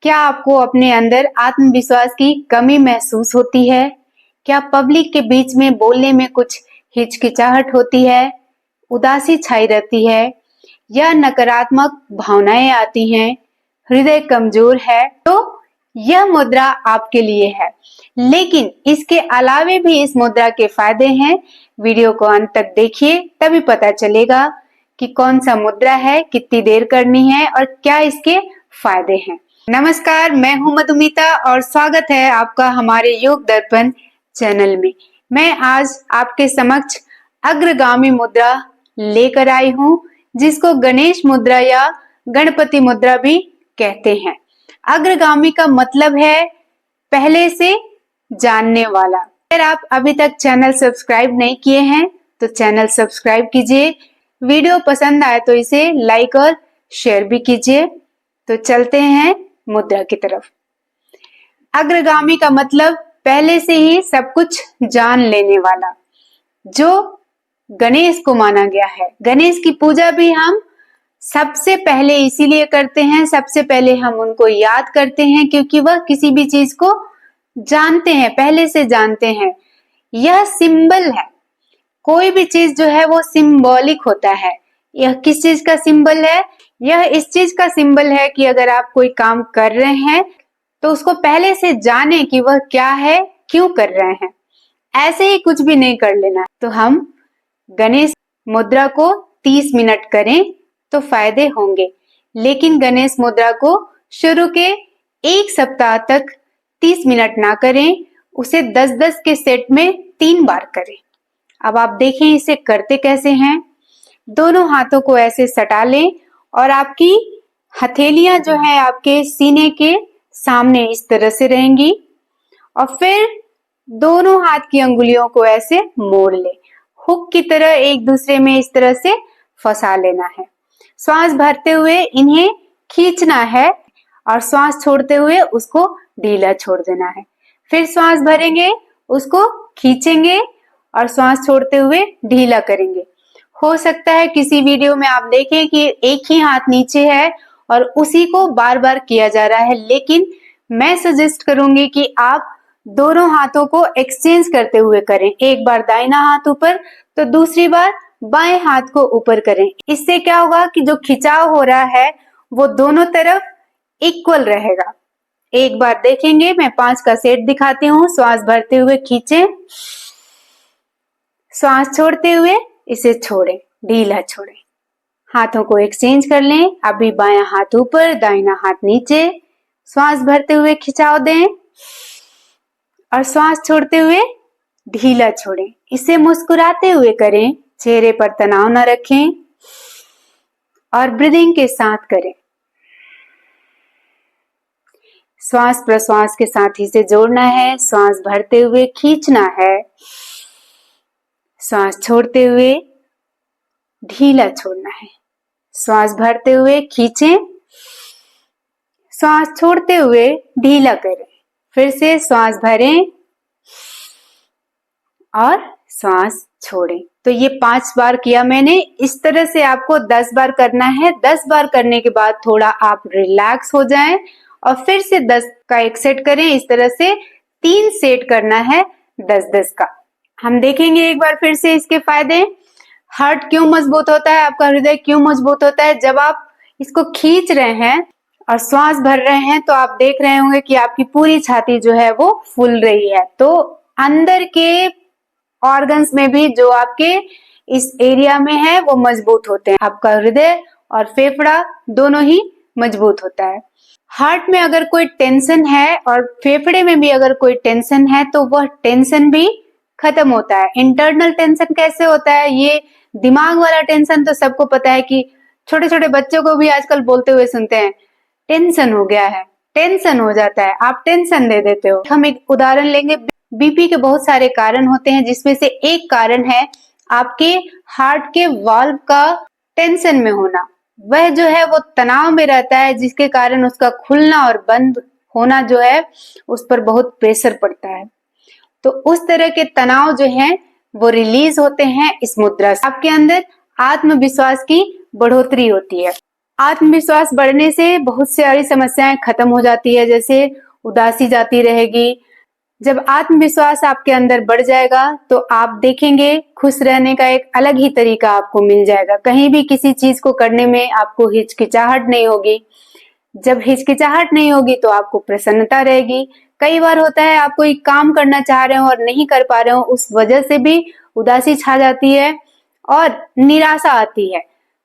क्या आपको अपने अंदर आत्मविश्वास की कमी महसूस होती है? क्या पब्लिक के बीच में बोलने में कुछ हिचकिचाहट होती है, उदासी छाई रहती है या नकारात्मक भावनाएं आती हैं, हृदय कमजोर है? तो यह मुद्रा आपके लिए है। लेकिन इसके अलावे भी इस मुद्रा के फायदे हैं। वीडियो को अंत तक देखिए, तभी पता चलेगा कि कौन सा मुद्रा है, कितनी देर करनी है और क्या इसके फायदे हैं। नमस्कार, मैं हूं मधुमिता और स्वागत है आपका हमारे योग दर्पण चैनल में। मैं आज आपके समक्ष अग्रगामी मुद्रा लेकर आई हूं, जिसको गणेश मुद्रा या गणपति मुद्रा भी कहते हैं। अग्रगामी का मतलब है पहले से जानने वाला। अगर आप अभी तक चैनल सब्सक्राइब नहीं किए हैं तो चैनल सब्सक्राइब कीजिए। वीडियो पसंद आए तो इसे लाइक और शेयर भी कीजिए। तो चलते हैं मुद्रा की तरफ। अग्रगामी का मतलब पहले से ही सब कुछ जान लेने वाला, जो गणेश को माना गया है। गणेश की पूजा भी हम सबसे पहले इसीलिए करते हैं, सबसे पहले हम उनको याद करते हैं क्योंकि वह किसी भी चीज को जानते हैं, पहले से जानते हैं। यह सिंबल है, कोई भी चीज जो है वो सिंबॉलिक होता है। यह किस चीज का सिंबल है? यह इस चीज का सिंबल है कि अगर आप कोई काम कर रहे हैं तो उसको पहले से जाने कि वह क्या है, क्यों कर रहे हैं। ऐसे ही कुछ भी नहीं कर लेना। तो हम गणेश मुद्रा को 30 मिनट करें तो फायदे होंगे, लेकिन गणेश मुद्रा को शुरू के 1 सप्ताह तक 30 मिनट ना करें, उसे 10-10 के सेट में 3 बार करें। अब आप देखें इसे करते कैसे हैं। दोनों हाथों को ऐसे सटा लें और आपकी हथेलियां जो है आपके सीने के सामने इस तरह से रहेंगी और फिर दोनों हाथ की अंगुलियों को ऐसे मोड़ ले, हुक की तरह एक दूसरे में इस तरह से फंसा लेना है। श्वास भरते हुए इन्हें खींचना है और श्वास छोड़ते हुए उसको ढीला छोड़ देना है। फिर श्वास भरेंगे, उसको खींचेंगे और श्वास छोड़ते हुए ढीला करेंगे। हो सकता है किसी वीडियो में आप देखें कि एक ही हाथ नीचे है और उसी को बार बार किया जा रहा है, लेकिन मैं सजेस्ट करूंगी कि आप दोनों हाथों को एक्सचेंज करते हुए करें। एक बार दाहिना हाथ ऊपर तो दूसरी बार बाएं हाथ को ऊपर करें। इससे क्या होगा कि जो खिंचाव हो रहा है वो दोनों तरफ इक्वल रहेगा। एक बार देखेंगे, मैं 5 का सेट दिखाती हूँ। श्वास भरते हुए खींचें, श्वास छोड़ते हुए इसे छोड़ें, ढीला छोड़ें। हाथों को एक्सचेंज कर लें। अभी बायां हाथ ऊपर, दाहिना हाथ नीचे। श्वास भरते हुए खिंचाव दें और श्वास छोड़ते हुए ढीला छोड़ें। इसे मुस्कुराते हुए करें, चेहरे पर तनाव न रखें और ब्रीदिंग के साथ करें। श्वास प्रश्वास के साथ ही से जोड़ना है। श्वास भरते हुए खींचना है, श्वास छोड़ते हुए ढीला छोड़ना है। श्वास भरते हुए खींचें, श्वास छोड़ते हुए ढीला करें। फिर से श्वास भरें और श्वास छोड़ें। तो ये 5 बार किया मैंने। इस तरह से आपको 10 बार करना है। 10 बार करने के बाद थोड़ा आप रिलैक्स हो जाएं और फिर से 10 का एक सेट करें। इस तरह से 3 सेट करना है 10-10 का। हम देखेंगे एक बार फिर से इसके फायदे। हार्ट क्यों मजबूत होता है, आपका हृदय क्यों मजबूत होता है? जब आप इसको खींच रहे हैं और श्वास भर रहे हैं तो आप देख रहे होंगे कि आपकी पूरी छाती जो है वो फूल रही है। तो अंदर के ऑर्गन्स में भी जो आपके इस एरिया में है वो मजबूत होते हैं। आपका हृदय और फेफड़ा दोनों ही मजबूत होता है। हार्ट में अगर कोई टेंशन है और फेफड़े में भी अगर कोई टेंशन है तो वह टेंशन भी खत्म होता है। इंटरनल टेंशन कैसे होता है? ये दिमाग वाला टेंशन तो सबको पता है कि छोटे छोटे बच्चों को भी आजकल बोलते हुए सुनते हैं, टेंशन हो गया है, टेंशन हो जाता है, आप टेंशन दे देते हो। हम एक उदाहरण लेंगे। बीपी के बहुत सारे कारण होते हैं, जिसमें से एक कारण है आपके हार्ट के वाल्व का टेंशन में होना। वह जो है वो तनाव में रहता है, जिसके कारण उसका खुलना और बंद होना जो है उस पर बहुत प्रेशर पड़ता है। तो उस तरह के तनाव जो है वो रिलीज होते हैं इस मुद्रा से। आपके अंदर आत्मविश्वास की बढ़ोतरी होती है। आत्मविश्वास बढ़ने से बहुत सारी समस्याएं खत्म हो जाती है, जैसे उदासी जाती रहेगी। जब आत्मविश्वास आपके अंदर बढ़ जाएगा तो आप देखेंगे खुश रहने का एक अलग ही तरीका आपको मिल जाएगा। कहीं भी किसी चीज को करने में आपको हिचकिचाहट नहीं होगी। जब हिचकिचाहट नहीं होगी तो आपको प्रसन्नता रहेगी। कई बार होता है आप कोई काम करना चाह रहे हो और नहीं कर पा रहे हो, उस वजह से भी उदासी छा जाती है और निराशा आती है।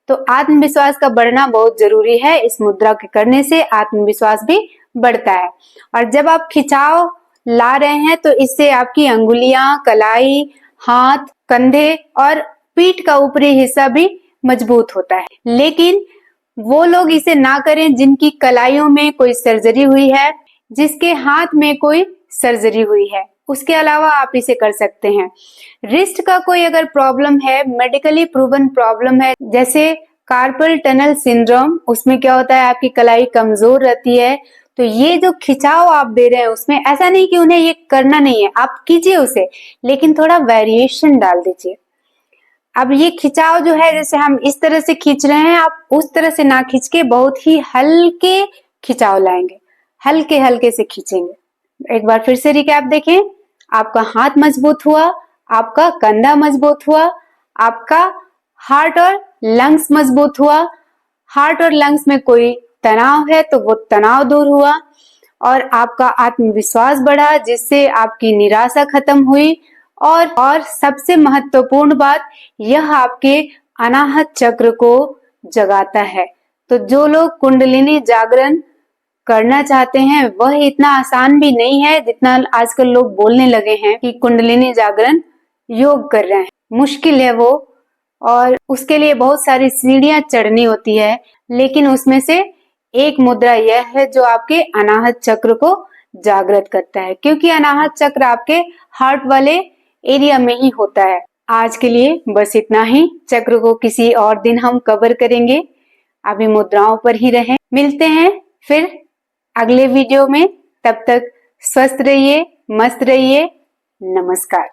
तो आत्मविश्वास का बढ़ना बहुत जरूरी है। इस मुद्रा के करने से आत्मविश्वास भी बढ़ता है। और जब आप खिंचाव ला रहे हैं तो इससे आपकी अंगुलियां, कलाई, हाथ, कंधे और पीठ का ऊपरी हिस्सा भी मजबूत होता है। लेकिन वो लोग इसे ना करें जिनकी कलाइयों में कोई सर्जरी हुई है, जिसके हाथ में कोई सर्जरी हुई है। उसके अलावा आप इसे कर सकते हैं। रिस्ट का कोई अगर प्रॉब्लम है, मेडिकली प्रूवन प्रॉब्लम है, जैसे कार्पल टनल सिंड्रोम, उसमें क्या होता है आपकी कलाई कमजोर रहती है, तो ये जो खिंचाव आप दे रहे हैं उसमें ऐसा नहीं कि उन्हें ये करना नहीं है, आप कीजिए उसे, लेकिन थोड़ा वेरिएशन डाल दीजिए। अब ये खिंचाव जो है, जैसे हम इस तरह से खींच रहे हैं, आप उस तरह से ना खींच के बहुत ही हल्के खिंचाव लाएंगे, हल्के हल्के से खींचेंगे। एक बार फिर से रिकैप देखें। आपका हाथ मजबूत हुआ, आपका कंधा मजबूत हुआ, आपका हार्ट और लंग्स मजबूत हुआ। हार्ट और लंग्स में कोई तनाव है तो वो तनाव दूर हुआ, और आपका आत्मविश्वास बढ़ा जिससे आपकी निराशा खत्म हुई। और सबसे महत्वपूर्ण बात, यह आपके अनाहत चक्र को जगाता है। तो जो लोग कुंडलिनी जागरण करना चाहते हैं, वह इतना आसान भी नहीं है जितना आजकल लोग बोलने लगे हैं कि कुंडलिनी जागरण योग कर रहे हैं। मुश्किल है वो, और उसके लिए बहुत सारी सीढ़ियां चढ़नी होती है। लेकिन उसमें से एक मुद्रा यह है जो आपके अनाहत चक्र को जागृत करता है, क्योंकि अनाहत चक्र आपके हार्ट वाले एरिया में ही होता है। आज के लिए बस इतना ही। चक्र को किसी और दिन हम कवर करेंगे। अभी मुद्राओं पर ही रहें। मिलते हैं फिर अगले वीडियो में। तब तक स्वस्थ रहिए, मस्त रहिए। नमस्कार।